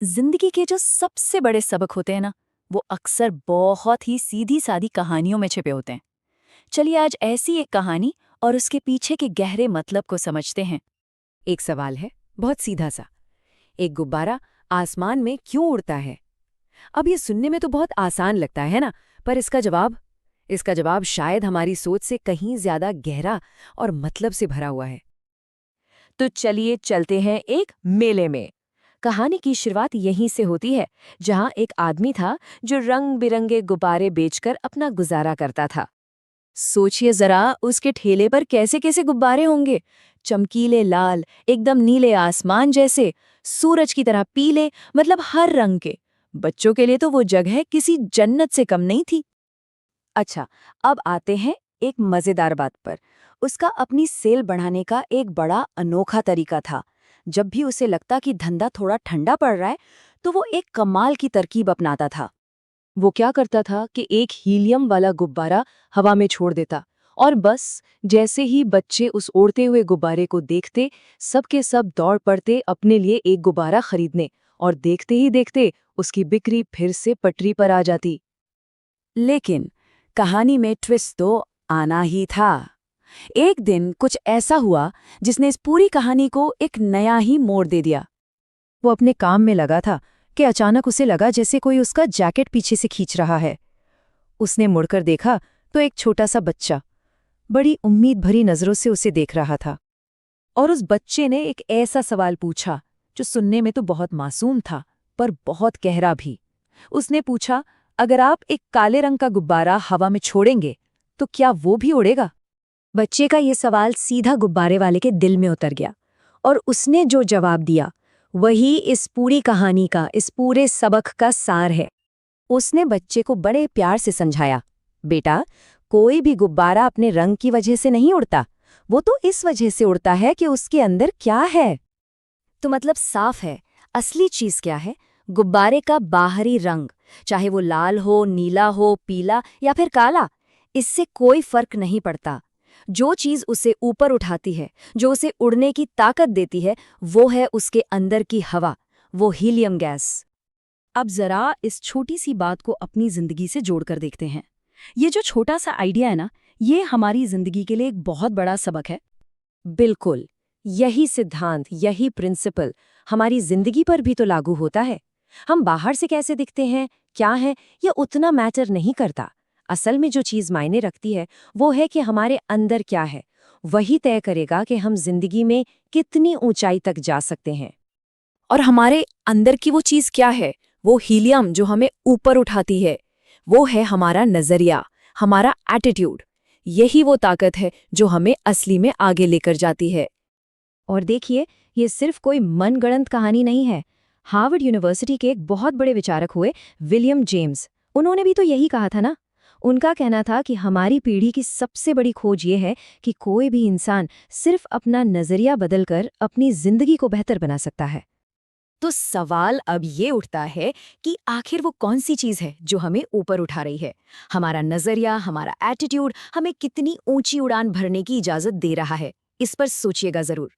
जिंदगी के जो सबसे बड़े सबक होते हैं ना, वो अक्सर बहुत ही सीधी सादी कहानियों में छिपे होते हैं। चलिए आज ऐसी एक कहानी और उसके पीछे के गहरे मतलब को समझते हैं। एक सवाल है, बहुत सीधा सा। एक गुब्बारा आसमान में क्यों उड़ता है? अब ये सुनने में तो बहुत आसान लगता है ना, पर इसका जवाब शायद हमारी सोच से कहीं ज्यादा गहरा और मतलब से भरा हुआ है। तो चलिए चलते हैं एक मेले में। कहानी की शुरुआत यहीं से होती है, जहां एक आदमी था जो रंग बिरंगे गुब्बारे बेचकर अपना गुजारा करता था। सोचिए जरा उसके ठेले पर कैसे कैसे गुब्बारे होंगे। चमकीले लाल, एकदम नीले आसमान जैसे, सूरज की तरह पीले, मतलब हर रंग के। बच्चों के लिए तो वो जगह किसी जन्नत से कम नहीं थी। अच्छा, अब आते हैं एक मजेदार बात पर। उसका अपनी सेल बढ़ाने का एक बड़ा अनोखा तरीका था। जब भी उसे लगता कि धंधा थोड़ा ठंडा पड़ रहा है, तो वो एक कमाल की तरकीब अपनाता था। वो क्या करता था कि एक हीलियम वाला गुब्बारा हवा में छोड़ देता, और बस जैसे ही बच्चे उस उड़ते हुए गुब्बारे को देखते, सब के सब दौड़ पड़ते अपने लिए एक गुब्बारा खरीदने, और देखते ही देखते उसकी बिक्री फिर से पटरी पर आ जाती। लेकिन कहानी में ट्विस्ट तो आना ही था। एक दिन कुछ ऐसा हुआ जिसने इस पूरी कहानी को एक नया ही मोड़ दे दिया। वो अपने काम में लगा था कि अचानक उसे लगा जैसे कोई उसका जैकेट पीछे से खींच रहा है। उसने मुड़कर देखा तो एक छोटा सा बच्चा बड़ी उम्मीद भरी नजरों से उसे देख रहा था। और उस बच्चे ने एक ऐसा सवाल पूछा जो सुनने में तो बहुत मासूम था, पर बहुत गहरा भी। उसने पूछा, अगर आप एक काले रंग का गुब्बारा हवा में छोड़ेंगे तो क्या वो भी उड़ेगा? बच्चे का ये सवाल सीधा गुब्बारे वाले के दिल में उतर गया, और उसने जो जवाब दिया वही इस पूरी कहानी का, इस पूरे सबक का सार है। उसने बच्चे को बड़े प्यार से समझाया, बेटा, कोई भी गुब्बारा अपने रंग की वजह से नहीं उड़ता, वो तो इस वजह से उड़ता है कि उसके अंदर क्या है। तो मतलब साफ है, असली चीज क्या है? गुब्बारे का बाहरी रंग, चाहे वो लाल हो, नीला हो, पीला या फिर काला, इससे कोई फर्क नहीं पड़ता। जो चीज उसे ऊपर उठाती है, जो उसे उड़ने की ताकत देती है, वो है उसके अंदर की हवा, वो हीलियम गैस। अब जरा इस छोटी सी बात को अपनी जिंदगी से जोड़कर देखते हैं। ये जो छोटा सा आइडिया है ना, ये हमारी जिंदगी के लिए एक बहुत बड़ा सबक है। बिल्कुल, यही सिद्धांत, यही प्रिंसिपल हमारी जिंदगी पर भी तो लागू होता है। हम बाहर से कैसे दिखते हैं, क्या है, ये उतना मैटर नहीं करता। असल में जो चीज मायने रखती है वो है कि हमारे अंदर क्या है। वही तय करेगा कि हम जिंदगी में कितनी ऊंचाई तक जा सकते हैं। और हमारे अंदर की वो चीज क्या है? वो हीलियम जो हमें ऊपर उठाती है। वो है हमारा नजरिया, हमारा एटीट्यूड। यही वो ताकत है जो हमें असली में आगे लेकर जाती है। और देखिए, ये सिर्फ कोई मनगढ़ंत कहानी नहीं है। हार्वर्ड यूनिवर्सिटी के एक बहुत बड़े विचारक हुए विलियम जेम्स, उन्होंने भी तो यही कहा था ना। उनका कहना था कि हमारी पीढ़ी की सबसे बड़ी खोज ये है कि कोई भी इंसान सिर्फ अपना नजरिया बदलकर अपनी जिंदगी को बेहतर बना सकता है। तो सवाल अब ये उठता है कि आखिर वो कौन सी चीज है जो हमें ऊपर उठा रही है? हमारा नजरिया, हमारा एटीट्यूड हमें कितनी ऊंची उड़ान भरने की इजाजत दे रहा है? इस पर सोचिएगा जरूर।